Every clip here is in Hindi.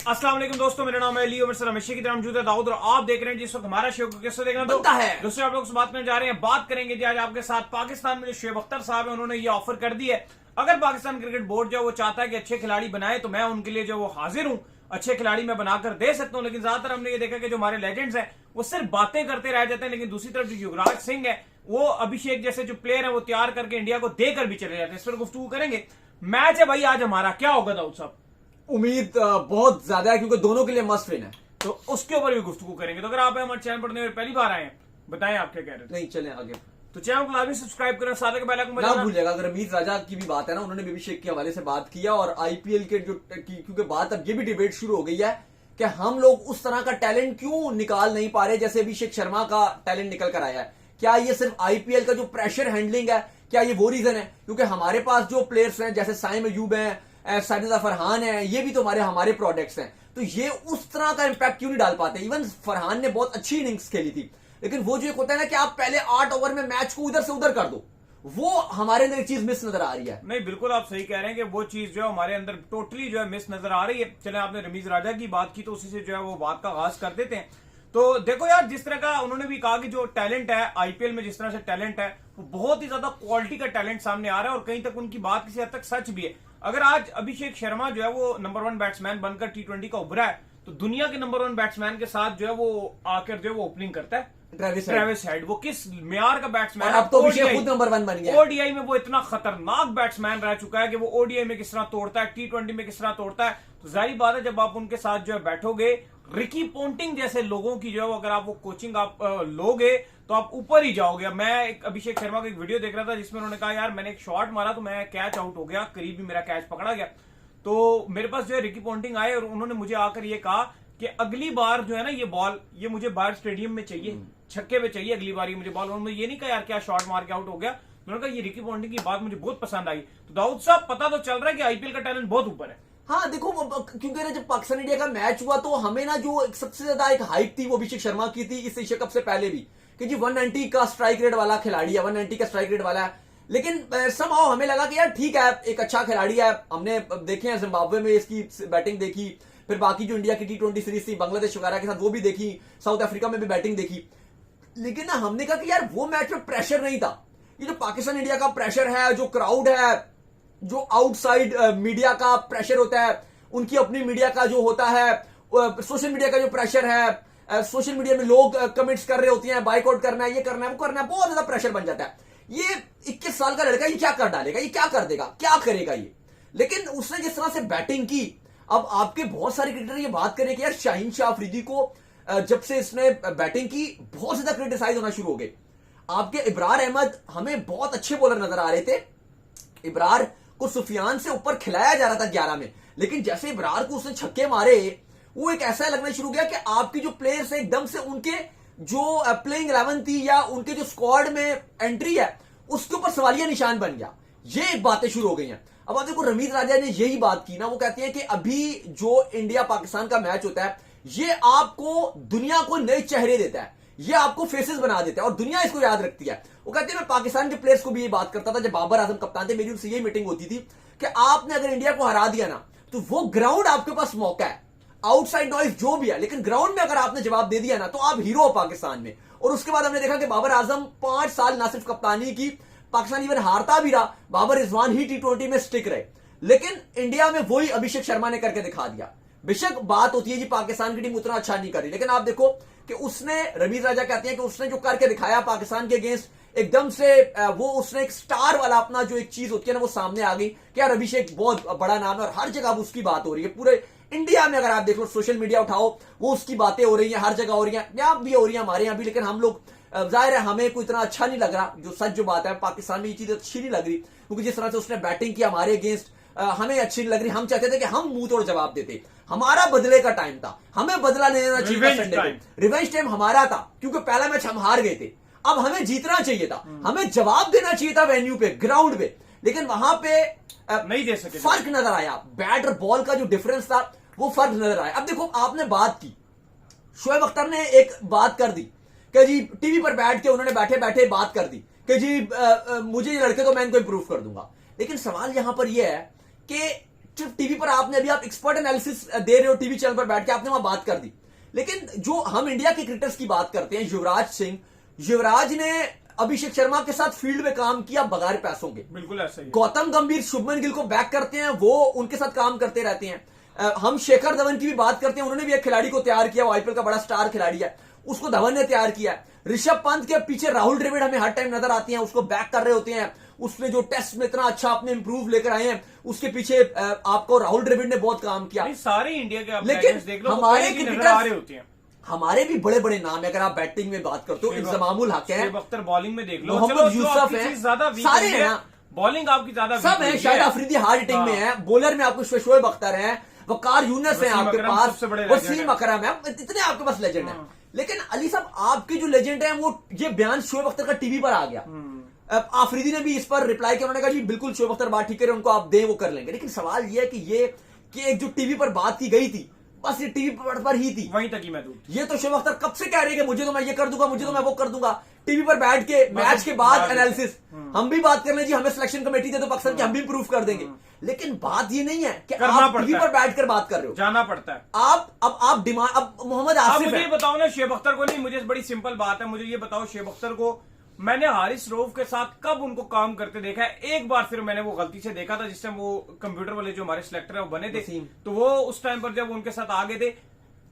अस्सलाम वालेकुम दोस्तों, मेरा नाम है अली और हमेशा की तरह मौजूद है दाऊद और आप देख रहे हैं जिस वक्त हमारा शो को कैसे देखना बनता है। दोस्तों आप लोग से बात करने जा रहे हैं, बात करेंगे जी आज आपके साथ पाकिस्तान में जो शुएब अख्तर साहब है उन्होंने ये ऑफर कर दी है। अगर पाकिस्तान क्रिकेट बोर्ड जो वो चाहता है कि अच्छे खिलाड़ी बनाए तो मैं उनके लिए जो वो हाजिर हूं, अच्छे खिलाड़ी मैं बनाकर दे सकता हूं। लेकिन ज्यादातर हमने ये देखा कि जो हमारे लेजेंड्स हैं वो सिर्फ बातें करते रह जाते हैं, लेकिन दूसरी तरफ जो युवराज सिंह है वो अभिषेक जैसे जो प्लेयर है वो तैयार करके इंडिया को देकर भी चले जाते हैं। इस पर गुफ्तगू करेंगे। मैच है भाई आज हमारा, क्या होगा दाऊद साहब? उम्मीद बहुत ज्यादा है क्योंकि दोनों के लिए मस्ट विन है, तो उसके ऊपर भी गुफ्तगू करेंगे। तो अगर आप हमारे चैनल पर पहली बार आए हैं, बताएं आप क्या कह रहे थे। नहीं चलें आगे। तो चैनल को लाभी सब्सक्राइब करें, साथ के बेल आइकन ना बजाना भूलिएगा। अगर रमीज राजा की भी बात है ना, उन्होंने भी अभिषेक के हवाले से बात किया और आईपीएल के क्योंकि बात अब ये भी डिबेट शुरू हो गई है कि हम लोग उस तरह का टैलेंट क्यों निकाल नहीं पा रहे जैसे अभिषेक शर्मा का टैलेंट निकल कर आया है। क्या ये सिर्फ आईपीएल का जो प्रेशर हैंडलिंग है, क्या ये वो रीजन है? क्योंकि हमारे पास जो प्लेयर्स हैं जैसे साइम अयूब हैं, साजिदा फरहान है, ये भी तो हमारे प्रोडक्ट्स हैं, तो ये उस तरह का इंपैक्ट क्यों नहीं डाल पाते? इवन फरहान ने बहुत अच्छी इनिंग्स खेली थी, लेकिन वो जो एक होता है ना कि आप पहले 8 ओवर में मैच को उधर से उधर कर दो, वो हमारे अंदर एक चीज मिस नजर आ रही है। नहीं, बिल्कुल आप सही कह रहे हैं कि वो चीज जो है हमारे अंदर टोटली जो है मिस नजर आ रही है। चले आपने रमीज राजा की बात की तो उसी से जो है वो बात का आगाज कर देते हैं। तो देखो यार, जिस तरह का उन्होंने भी कहा कि जो टैलेंट है आईपीएल में, जिस तरह से टैलेंट है वो बहुत ही ज्यादा क्वालिटी का टैलेंट सामने आ रहा है और कहीं तक उनकी बात किसी हद तक सच भी है। अगर आज अभिषेक शर्मा जो है वो नंबर 1 बैट्समैन बनकर टी20 का उभरा है तो दुनिया के नंबर 1 बैट्समैन के साथ जो है वो आकर जो है वो ओपनिंग करता है ट्रेविस हेड। वो किस मियार का बैट्समैन है, अब तो अभिषेक खुद नंबर 1 बन गया। ओडीआई में वो इतना खतरनाक बैट्समैन रह चुका है कि वो ओडीआई में किस तरह तोड़ता है, टी20 में किस तरह तोड़ता है। तो जाहिर बात है जब आप उनके साथ जो है बैठोगे, रिकी पोंटिंग जैसे लोगों की जो है अगर आप वो कोचिंग आप लोगे तो आप ऊपर ही जाओगे। अब मैं एक अभिषेक शर्मा का एक वीडियो देख रहा था जिसमें उन्होंने कहा यार मैंने एक शॉट मारा तो मैं कैच आउट हो गया, करीब ही मेरा कैच पकड़ा गया। तो मेरे पास जो है रिकी पोंटिंग आए और उन्होंने मुझे आकर ये कहा कि अगली बार जो है ना ये बॉल ये मुझे बाहर स्टेडियम में चाहिए, छक्के पे चाहिए अगली बार ये मुझे बॉल। उन्होंने ये नहीं कहा यार क्या शॉट मार के आउट हो गया। उन्होंने कहा ये रिकी पोंटिंग की बात मुझे बहुत पसंद आई। तो दाऊद साहब पता तो चल रहा है कि आईपीएल का टैलेंट बहुत ऊपर है। हाँ देखो, क्योंकि ना जब पाकिस्तान इंडिया का मैच हुआ तो हमें ना जो सबसे ज्यादा एक हाइप थी वो अभिषेक शर्मा की थी इस एशिया कप से पहले भी, कि जी 190 का स्ट्राइक रेट वाला खिलाड़ी है, 190 का स्ट्राइक रेट वाला है। लेकिन समहाउ हमें लगा कि यार ठीक है, एक अच्छा खिलाड़ी है। हमने देखे हैं जिम्बाब्वे में इसकी बैटिंग देखी, फिर बाकी जो इंडिया की टी20 सीरीज थी बांग्लादेश वगैरह के साथ वो भी देखी, साउथ अफ्रीका में भी बैटिंग देखी। लेकिन ना हमने कहा कि यार वो मैच में प्रेशर नहीं था। ये जो पाकिस्तान इंडिया का प्रेशर है, जो क्राउड है, जो आउटसाइड मीडिया का प्रेशर होता है, उनकी अपनी मीडिया का जो होता है, सोशल मीडिया का जो प्रेशर है, सोशल मीडिया में लोग कमेंट्स कर रहे होते हैं, बाइकआउट करना है, ये करना है, वो करना है, बहुत ज्यादा प्रेशर बन जाता है। ये 21 साल का लड़का ये क्या कर डालेगा, ये क्या कर देगा, क्या करेगा ये? लेकिन उसने जिस तरह से बैटिंग की, अब आपके बहुत सारे क्रिकेटर ये बात करें कि यार शाहीन शाह अफरीदी को जब से इसने बैटिंग की बहुत ज्यादा क्रिटिसाइज होना शुरू हो गए। आपके इब्रार अहमद हमें बहुत अच्छे बॉलर नजर आ रहे थे, इब्रार को सुफियान से ऊपर खिलाया जा रहा था 11 में, लेकिन जैसे इब्रार को उसने छक्के मारे वो एक ऐसा लगना शुरू गया कि आपकी जो प्लेयर्स है एकदम से उनके जो प्लेइंग 11 थी या उनके जो स्क्वाड में एंट्री है उसके ऊपर सवालिया निशान बन गया। ये बातें शुरू हो गई हैं। अब आप देखो रमीज राजा ने यही बात की ना, वो कहते हैं कि अभी जो इंडिया पाकिस्तान का मैच होता है ये आपको दुनिया को नए चेहरे देता है, ये आपको फेसेस बना देता है और दुनिया इसको याद रखती है। वो कहते हैं मैं पाकिस्तान के प्लेयर्स को भी ये बात करता था जब बाबर आजम कप्तान थे, मेरी उनसे यही मीटिंग होती थी कि आपने अगर इंडिया को हरा दिया ना तो वो ग्राउंड आपके पास मौका है, आउटसाइड नॉइज जो भी है, लेकिन ग्राउंड में अगर आपने जवाब दे दिया ना तो आप हीरो हो पाकिस्तान में। और उसके बाद हमने देखा कि बाबर आजम 5 साल ना सिर्फ कप्तानी की, पाकिस्तान इवन हारता भी रहा, बाबर रिजवान ही टी20 में स्टिक रहे, लेकिन इंडिया में वही अभिषेक शर्मा ने करके दिखा दिया। बेशक बात होती है जी पाकिस्तान की टीम उतना अच्छा नहीं कर रही, लेकिन आप देखो कि उसने, रमीज राजा कहते हैं कि उसने जो करके दिखाया पाकिस्तान के अगेंस्ट, एकदम से वो उसने एक स्टार वाला अपना जो एक चीज होती है ना वो सामने आ गई कि यार अभिषेक बहुत बड़ा नाम है और हर जगह अब उसकी बात हो रही है। पूरे इंडिया में अगर आप देख लो, सोशल मीडिया उठाओ, वो उसकी बातें हो रही हैं, हर जगह हो रही हैं, यहाँ भी हो रही है, हमारे यहाँ भी। लेकिन हम लोग जाहिर है हमें कोई इतना अच्छा नहीं लग रहा, जो सच जो बात है पाकिस्तान में ये चीज अच्छी नहीं लग रही, क्योंकि जिस तरह से उसने बैटिंग की हमारे अगेंस्ट हमें अच्छी नहीं लग रही। हम चाहते थे कि हम मुंह तोड़ जवाब देते, हमारा बदले का टाइम था, हमें बदला लेना चाहिए था, संडे को रिवेंज टाइम हमारा था, क्योंकि पहला मैच हम हार गए थे, अब हमें जीतना चाहिए था, हमें जवाब देना चाहिए था वेन्यू पे, ग्राउंड पे, लेकिन वहां पे नहीं दे सके। फर्क नजर आया, बैट और बॉल का जो डिफरेंस था वो फर्क नजर आया। अब देखो आपने बात की, शुएब अख्तर ने एक बात कर दी कि जी टीवी पर बैठ के उन्होंने बैठे बैठे बात कर दी कि जी मुझे ये लड़के तो मैं इनको इंप्रूव कर दूंगा। लेकिन सवाल यहां पर यह है कि सिर्फ टीवी पर आपने अभी आप एक्सपर्ट एनालिसिस दे रहे हो टीवी चैनल पर बैठ के, आपने वहां बात कर दी। लेकिन जो हम इंडिया के क्रिकेटर्स की बात करते हैं, युवराज सिंह, युवराज ने अभिषेक शर्मा के साथ फील्ड में काम किया बगैर पैसों के। बिल्कुल ऐसा ही है। गौतम गंभीर शुभमन गिल को बैक करते हैं, वो उनके साथ काम करते रहते हैं। हम शेखर धवन की भी बात करते हैं, उन्होंने भी एक खिलाड़ी को तैयार किया, वो आईपीएल का बड़ा स्टार खिलाड़ी है, उसको धवन ने तैयार किया। ऋषभ पंत के पीछे राहुल द्रविड़ हमें हर टाइम नजर आती हैं, उसको बैक कर रहे होते हैं। उसने जो टेस्ट में इतना अच्छा अपने इंप्रूव लेकर आए हैं, उसके पीछे आपको राहुल द्रविड़ ने बहुत काम किया। सारे इंडिया के आप लेकिन देख लो, हमारे नजर आ रहे होते हैं। हमारे भी बड़े बड़े नाम है, अगर आप बैटिंग में बात करते हो, इंजमामुल हक है, शुएब अख्तर बॉलिंग में देख लो, मोहम्मद यूसुफ है, सारे हैं ना, बॉलिंग आपकी ज्यादा सब है। शाहिद अफरीदी हार्ड हिटिंग में है, बॉलर में आपको शोएब अख्तर है, वकार यूनस है आपके पास, वसीम अकरम है, इतने आपके पास लेजेंड है। लेकिन अली साहब, आपके जो लेजेंड है वो, ये बयान शोएब अख्तर का टीवी पर आ गया। आफरीदी ने भी इस पर रिप्लाई किया, उन्होंने कहा जी बिल्कुल शोएब अख्तर बात ठीक है, उनको आप दें वो कर लेंगे। लेकिन सवाल ये है कि एक जो टीवी पर बात की गई थी, बस ये टीवी पर ही थी, वहीं तक ही मैं दूं। ये तो शोएब अख्तर कब से कह रहे हैं कि मुझे तो मैं ये कर दूंगा, मुझे तो मैं वो कर दूंगा। टीवी पर बैठ के मैच के बाद एनालिसिस, हम भी बात कर लें जी, हमें सिलेक्शन कमेटी दे दो पाकिस्तान की, हम भी इंप्रूव कर देंगे। लेकिन बात ये नहीं है कि आप टीवी पर बैठकर बात कर रहे हो, जाना पड़ता है। आप डिमांड, अब मोहम्मद आसिफ, मुझे ये बताओ ना, शोएब अख्तर को नहीं, मुझे बड़ी सिंपल बात है, मुझे ये बताओ शोएब अख्तर को मैंने हारिस रऊफ के साथ कब उनको काम करते देखा है? एक बार सिर्फ मैंने वो गलती से देखा था, जिस टाइम वो कंप्यूटर वाले जो हमारे सिलेक्टर है वो बने थे, तो वो उस टाइम पर जब उनके साथ आगे थे,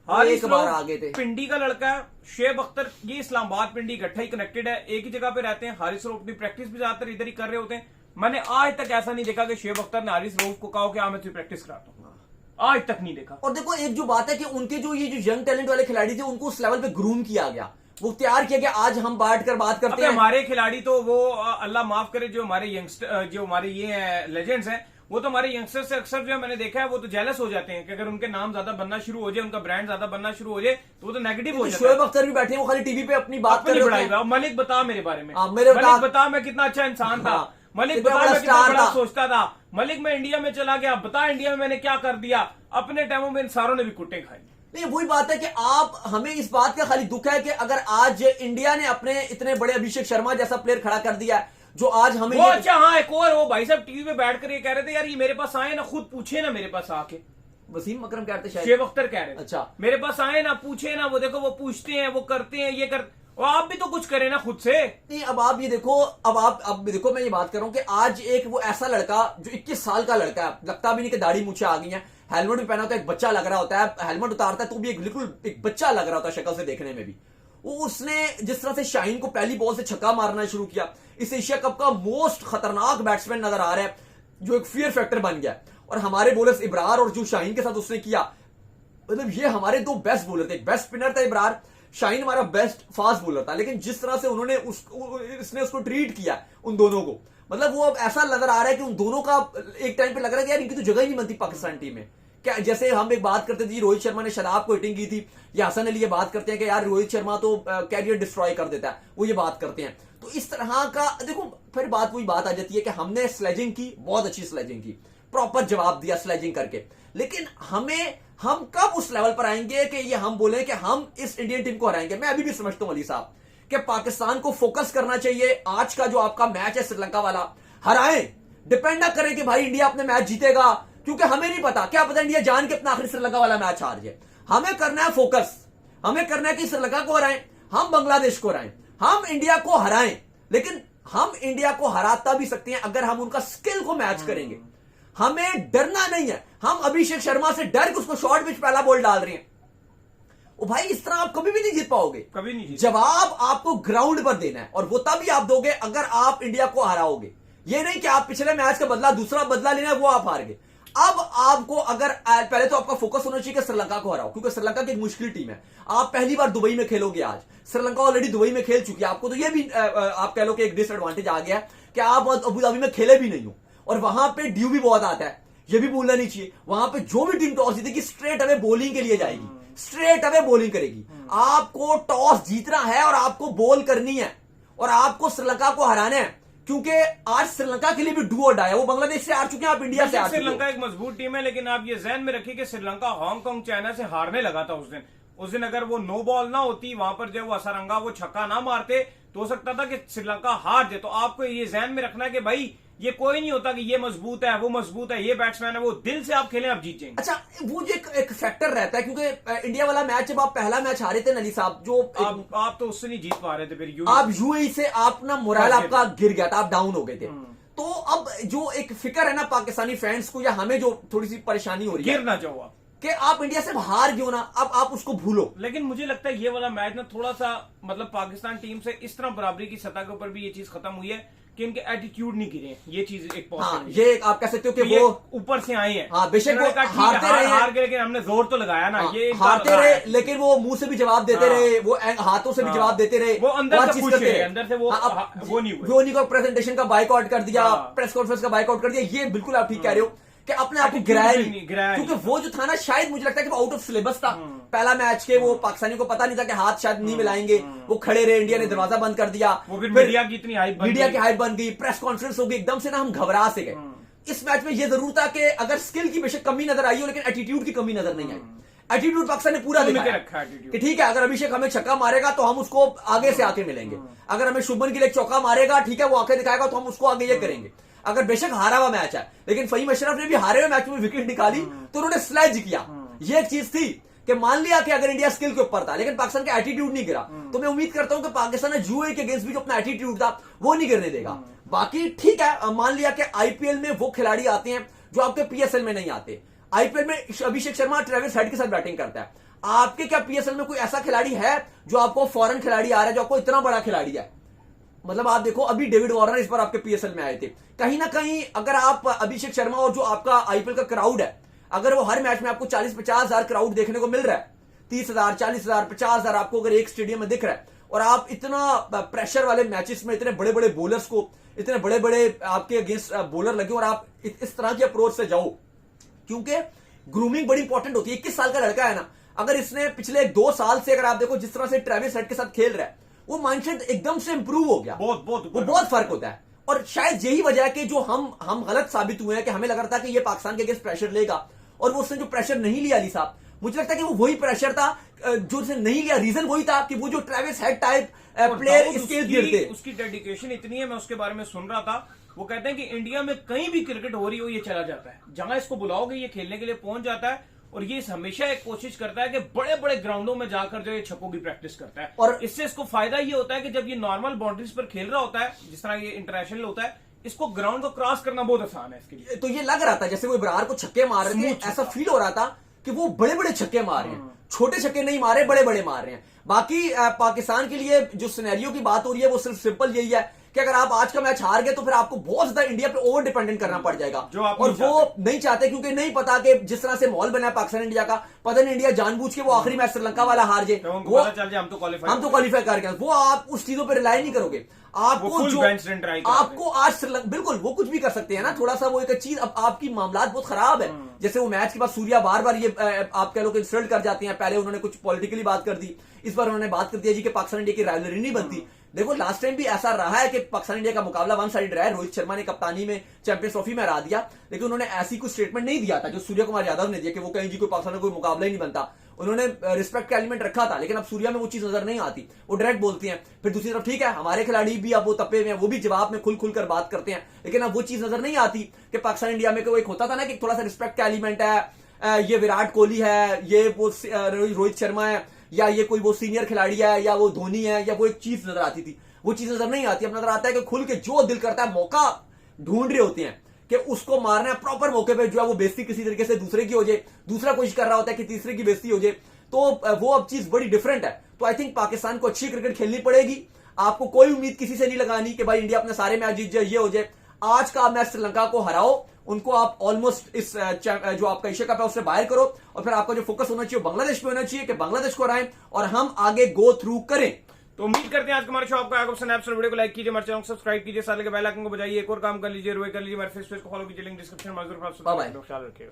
हारिस रऊफ पिंडी का लड़का है, शोएब अख्तर ये इस्लामाबाद पिंडी इकट्ठा ही कनेक्टेड है, एक ही जगह पे रहते हैं। हारिस रऊफ अपनी प्रैक्टिस भी ज्यादातर इधर ही कर रहे होते हैं। मैंने आज तक ऐसा नहीं देखा कि शोएब अख्तर ने हारिस रऊफ को कहा कि मैं तुझे प्रैक्टिस कराता हूँ, आज तक नहीं देखा। और देखो, एक जो बात है कि उनके जो ये जो यंग टैलेंट वाले खिलाड़ी थे, उनको उस लेवल पे ग्रूम किया गया, वो तैयार किया गया। आज हम बैठकर बात करते हैं, हमारे खिलाड़ी तो वो अल्लाह माफ करे, जो हमारे यंगस्टर, जो हमारे ये लेजेंड्स हैं, वो तो हमारे यंगस्टर से अक्सर जो मैंने देखा है, वो तो जेलस हो जाते हैं कि अगर उनके नाम ज्यादा बनना शुरू हो जाए, उनका ब्रांड ज्यादा बनना शुरू हो जाए, तो वो तो नेगेटिव हो जाता है। शोएब अख्तर भी बैठे हैं, वो खाली टीवी पे अपनी बात कर रहे हैं। मलिक बता मेरे बारे में, मलिक बता मैं कितना अच्छा इंसान था, मलिक बता मैं कितना बड़ा सोचता था, मलिक मैं इंडिया में चला गया, बता इंडिया में मैंने क्या कर दिया। अपने टाइमों में इन सारों ने भी कुट्टे खाई। नहीं, वही बात है कि आप, हमें इस बात का खाली दुख है कि अगर आज इंडिया ने अपने इतने बड़े अभिषेक शर्मा जैसा प्लेयर खड़ा कर दिया है, जो आज हमें वो अच्छा, हाँ एक और, वो भाई साहब टीवी पे बैठकर ये कह रहे थे, यार ये मेरे पास आए ना, खुद पूछे ना मेरे पास आके। वसीम अकरम कह रहे थे, शायद शोएब अख्तर कह रहे थे, अच्छा मेरे पास आए ना, पूछे ना, वो देखो वो पूछते हैं, वो करते हैं, ये कर, और आप भी तो कुछ करें ना खुद से। नहीं, अब आप ये देखो, अब देखो, मैं ये बात कर रहा हूं कि आज एक वो ऐसा लड़का जो 21 साल का लड़का है, लगता भी नहीं कि दाढ़ी मूछें आ गई हैं, हेलमेट भी पहना होता है, एक बच्चा लग रहा होता है, हेलमेट उतारता है तो भी एक बिल्कुल एक बच्चा लग रहा होता है शक्ल से देखने में भी। वो उसने जिस तरह से शाहीन को पहली बॉल से छक्का मारना शुरू किया, इस एशिया कप का मोस्ट खतरनाक बैट्समैन नजर आ रहा है, जो एक फियर फैक्टर बन गया। और हमारे बॉलर्स इब्रार और जो शाहीन के साथ उसने किया, मतलब ये हमारे दो बेस्ट बॉलर थे, एक बेस्ट स्पिनर था इब्रार, शाहीन हमारा बेस्ट फास्ट बॉलर था। लेकिन जिस तरह से उन्होंने इसने उसको ट्रीट किया उन दोनों को, मतलब वो अब ऐसा नजर आ रहा है कि उन दोनों का एक टाइम पे लग रहा है कि यार इनकी तो जगह ही नहीं बनती पाकिस्तान टीम में। क्या, जैसे हम एक बात करते थे रोहित शर्मा ने शराब को हिटिंग की थी, या हसन अली ये बात करते हैं कि यार रोहित शर्मा तो कैरियर डिस्ट्रॉय कर देता है, वो ये बात करते हैं। तो इस तरह का देखो, फिर बात वही बात आ जाती है कि हमने स्लेजिंग की, बहुत अच्छी स्लेजिंग की, प्रॉपर जवाब दिया स्लेजिंग करके, लेकिन हम कब उस लेवल पर आएंगे कि ये हम बोले कि हम इस इंडियन टीम को हराएंगे? मैं अभी भी समझता हूं अली साहब कि पाकिस्तान को फोकस करना चाहिए, आज का जो आपका मैच है श्रीलंका वाला, हराएं, डिपेंड ना करें कि भाई इंडिया अपने मैच जीतेगा, क्योंकि हमें नहीं पता, क्या पता इंडिया जान के अपना आखिरी श्रीलंका वाला मैच हार जाए। हमें करना है फोकस, हमें करना है कि श्रीलंका को हराएं, हम बांग्लादेश को हराएं, हम इंडिया को हराएं। लेकिन हम इंडिया को हराता भी सकते हैं अगर हम उनका स्किल को मैच करेंगे। हमें डरना नहीं है, हम अभिषेक शर्मा से डर के उसको शॉर्ट पिच पहला बॉल डाल रहे हैं, ओ भाई इस तरह आप कभी भी नहीं जीत पाओगे, कभी नहीं जीत। जवाब आपको ग्राउंड पर देना है, और वो तभी आप दोगे अगर आप इंडिया को हराओगे। ये नहीं कि आप पिछले मैच का बदला, दूसरा बदला लेना है, वो आप हार गए। अब आपको अगर पहले तो आपका फोकस होना चाहिए कि श्रीलंका को हराओ, क्योंकि श्रीलंका की एक मुश्किल टीम है। आप पहली बार दुबई में खेलोगे, आज श्रीलंका ऑलरेडी दुबई में खेल चुकी है, आपको तो ये भी आप कह लो कि एक डिसएडवांटेज आ गया कि आप अबू धाबी में खेले भी नहीं हो, और वहां पे ड्यू भी बहुत आता है, ये भी भूलना नहीं चाहिए। वहां पे जो भी टीम टॉस जीतेगी स्ट्रेट अवे बॉलिंग के लिए जाएगी, स्ट्रेट अवे बॉलिंग करेगी। आपको टॉस जीतना है और आपको बॉल करनी है, और आपको श्रीलंका को हराना है, क्योंकि आज श्रीलंका के लिए भी डू और डाई है। वो बांग्लादेश से हार चुके हैं, आप इंडिया से हार चुके हैं। श्रीलंका एक मजबूत टीम है, लेकिन आप ये ज़हन में रखिए कि श्रीलंका हांगकांग चाइना से हारने लगा था उस दिन अगर वो नो बॉल ना होती, वहां पर जब वो असरंगा वो छक्का ना मारते, तो हो सकता था कि श्रीलंका हार जाए। तो आपको ये ज़हन में रखना है कि भाई ये कोई नहीं होता कि ये मजबूत है वो मजबूत है, ये बैट्समैन है वो, दिल से आप खेलें आप जीत जाएंगे। अच्छा, वो जो एक फैक्टर रहता है, क्योंकि इंडिया वाला मैच जब आप पहला मैच हारे थे नली साहब, जो आप तो उससे नहीं जीत पा रहे थे, फिर आप यूएई से आप ना मोरल आपका गिर गया था, आप डाउन हो गए थे। तो अब जो एक फिक्र है ना पाकिस्तानी फैंस को, या हमें जो थोड़ी सी परेशानी हो रही है, गिर ना जाओ आप कि आप इंडिया से हार क्यों ना, अब आप उसको भूलो। लेकिन मुझे लगता है ये वाला मैच ना थोड़ा सा मतलब पाकिस्तान टीम से इस तरह बराबरी की सतह के ऊपर भी ये चीज खत्म हुई है कि इनके एटीट्यूड नहीं गिरे, ये चीज एक हाँ, पॉजिटिव ये आप कह सकते हो कि ये वो ऊपर से आए हैं। हाँ, बेशक इन्होंने वो कहा, ठीक है, हारते रहे हैं। हार गए, लेकिन हमने जोर तो लगाया ना। हाँ, ये हारते रहे, लेकिन वो मुंह से भी जवाब देते हाँ। रहे, वो हाथों से भी हाँ। जवाब देते रहे, वो अंदर से चीज खुश करते है, रहे। अंदर से वो हाँ, हाँ, वो नहीं हुए। धोनी को प्रेजेंटेशन का बाइकआउट कर दिया, हाँ। प्रेस कॉन्फ्रेंस का बाइकआउट कर दिया, ये बिल्कुल आप ठीक कह रहे हो कि अपने आप को Attitude गिराया नहीं, नहीं, गिराया क्योंकि नहीं। वो जो था ना, शायद मुझे लगता है कि वो आउट ऑफ सिलेबस था पहला मैच के, वो पाकिस्तानियों को पता नहीं था कि हाथ शायद नहीं मिलाएंगे, वो खड़े रहे, इंडिया ने दरवाजा बंद कर दिया, वो फिर मीडिया की इतनी हाइप बन मीडिया गई। की हाइप बन गई, प्रेस कॉन्फ्रेंस हो गई, एकदम से ना हम घबरा से गए। इस मैच में ये जरूर था कि अगर स्किल की बेशक कमी नजर आई हो, लेकिन एटीट्यूड की कमी नजर नहीं आई। एटीट्यूड पाकिस्तान ने पूरा तो दिखाया रखा attitude। कि ठीक है, अगर अभिषेक हमें छक्का मारेगा तो हम उसको आगे से आके मिलेंगे, अगर हमें शुभमन गिल एक चौका मारेगा, ठीक है, वो आके दिखाएगा तो हम उसको आगे ये करेंगे। अगर बेशक हारा हुआ मैच है, लेकिन फहीम अशरफ ने भी हारे हुए मैच में विकेट निकाली, तो उन्होंने स्लेज किया। ये एक चीज थी कि मान लिया कि अगर इंडिया स्किल के ऊपर था, लेकिन पाकिस्तान का एटीट्यूड नहीं गिरा, तो मैं उम्मीद करता हूं कि पाकिस्तान यूएई के अगेंस्ट भी जो अपना एटीट्यूड था वो नहीं गिरने देगा। बाकी ठीक है, मान लिया कि आईपीएल में वो खिलाड़ी आते हैं जो आपके पीएसएल में नहीं आते। आईपीएल में अभिषेक शर्मा ट्रेविस हेड के साथ बैटिंग करता है, आपके क्या पीएसएल में कोई ऐसा खिलाड़ी है जो आपको फॉरेन खिलाड़ी आ रहा है, जो आपको इतना बड़ा खिलाड़ी है? मतलब आप देखो, अभी डेविड वार्नर इस बार आपके पीएसएल में आए थे। कहीं ना कहीं अगर आप अभिषेक शर्मा और जो आपका आईपीएल का क्राउड है, अगर वो हर मैच में आपको 40-50 हजार क्राउड देखने को मिल रहा है, 30,000, 40,000, 50,000 आपको अगर एक स्टेडियम में दिख रहा है, और आप इतना प्रेशर वाले मैचेस में इतने बड़े बड़े बॉलर्स को, इतने बड़े बड़े आपके अगेंस्ट बॉलर लगे, और आप इस तरह की अप्रोच से जाओ, क्योंकि ग्रूमिंग बड़ी इंपॉर्टेंट होती है। 21 साल का लड़का है ना, अगर इसने पिछले 2 साल से अगर आप देखो जिस तरह से ट्रेविस हेड के साथ खेल रहा है, वो माइंडसेट एकदम से इंप्रूव हो गया, बहुत फर्क होता है। और शायद यही वजह है कि जो हम गलत साबित हुए हैं, कि हमें लग रहा था कि ये पाकिस्तान के अगेंस्ट प्रेशर लेगा, और वो उसने जो प्रेशर नहीं लिया अली साहब, मुझे लगता है कि वो वही प्रेशर था जो उसने नहीं लिया। रीजन वही था कि वो जो ट्रेविस हेड टाइप प्लेयर इसके इर्द गिर्द थे, उसकी डेडिकेशन इतनी है। मैं उसके बारे में सुन रहा था, वो कहते हैं कि इंडिया में कहीं भी क्रिकेट हो रही हो ये चला जाता है, जहां इसको बुलाओगे ये खेलने के लिए पहुंच जाता है, और ये हमेशा एक कोशिश करता है कि बड़े बड़े ग्राउंडों में जाकर जो ये छक्कों की प्रैक्टिस करता है, और इससे इसको फायदा ये होता है कि जब ये नॉर्मल बाउंड्रीज पर खेल रहा होता है, जिस तरह ये इंटरनेशनल होता है, इसको ग्राउंड को क्रॉस करना बहुत आसान है इसके लिए। तो ये लग रहा था जैसे वो इब्रार को छक्के मार रहे थे, ऐसा फील हो रहा था कि वो बड़े बड़े छक्के मार रहे हैं, छोटे छक्के नहीं मारे, बड़े बड़े मार रहे हैं। बाकी पाकिस्तान के लिए जो सिनेरियो की बात हो रही है वो सिर्फ सिंपल यही है कि अगर आप आज का मैच हार गए तो फिर आपको बहुत ज्यादा इंडिया पे ओवर डिपेंडेंट करना पड़ जाएगा, जो आप और वो नहीं चाहते, क्योंकि नहीं पता कि जिस तरह से माहौल बना है पाकिस्तान इंडिया का, पता नहीं इंडिया जानबूझ के वो आखिरी मैच श्रीलंका वाला हार जाए, वो चल जाए हम तो क्वालिफाई कर गए, वो आप उस चीजों पर रिलाई नहीं करोगे। आपको जो आपको आज श्रीलंका, बिल्कुल वो कुछ भी कर सकते हैं ना, थोड़ा सा वो एक चीज, अब आपकी मामलात बहुत खराब है। जैसे वो मैच के बाद सूर्या बार बार ये आप कह लो कि इंसल्ट कर जाते हैं, पहले उन्होंने कुछ पॉलिटिकली बात कर दी, इस बार उन्होंने बात कर दिया जी कि पाकिस्तान इंडिया की राइवलरी नहीं बनती। देखो लास्ट टाइम भी ऐसा रहा है कि पाकिस्तान इंडिया का मुकाबला वन साइड रहा है, रोहित शर्मा ने कप्तानी में चैंपियंस ट्रॉफी में हरा दिया, लेकिन उन्होंने ऐसी कोई स्टेटमेंट नहीं दिया था जो सूर्य कुमार यादव ने दिया कि वो कहीं जी कोई पाकिस्तान में कोई मुकाबला ही नहीं बनता। उन्होंने रिस्पेक्ट का एलिमेंट रखा था, लेकिन अब सूर्या में वो चीज नजर नहीं आती, वो डायरेक्ट बोलती हैं। फिर दूसरी तरफ ठीक है, हमारे खिलाड़ी भी अब वो तपे में, वो भी जवाब में खुल कर बात करते हैं, लेकिन अब वो चीज नजर नहीं आती कि पाकिस्तान इंडिया में एक होता था ना कि थोड़ा सा रिस्पेक्ट का एलिमेंट है, ये विराट कोहली है, ये वो रोहित शर्मा है, या ये कोई वो सीनियर खिलाड़ी है, या वो धोनी है, या वो एक चीज नजर आती थी, वो चीज नजर नहीं आती। अब नजर आता है कि खुल के जो दिल करता है मौका ढूंढ रहे होते हैं कि उसको मारना है प्रॉपर मौके पे, जो है वो बेइज्जती किसी तरीके से दूसरे की हो जाए, दूसरा कोशिश कर रहा होता है कि तीसरे की बेइज्जती हो जाए, तो वो अब चीज बड़ी डिफरेंट है। तो आई थिंक पाकिस्तान को अच्छी क्रिकेट खेलनी पड़ेगी, आपको कोई उम्मीद किसी से नहीं लगानी कि भाई इंडिया अपने सारे मैच जीत जाए, ये हो जाए। आज का मैच श्रीलंका को हराओ, उनको आप ऑलमोस्ट इस जो आपका एशिया कप है उससे बाहर करो, और फिर आपका जो फोकस होना चाहिए बांग्लादेश पे होना चाहिए कि बांग्लादेश को हराएं और हम आगे गो थ्रू करें। तो उम्मीद करते हैं आज हमारे शो आपको आएगा पसंद। आप वीडियो को लाइक कीजिए, हमारे चैनल को सब्सक्राइब कीजिए, साथ ही बेल आइकन को बजाइए, एक और काम कर लीजिए, रोए कर लीजिए, हमारे फेसबुक को फॉलो कीजिए, लिंक डिस्क्रिप्शन में जरूर। बाय बाय, ख्याल रखिएगा।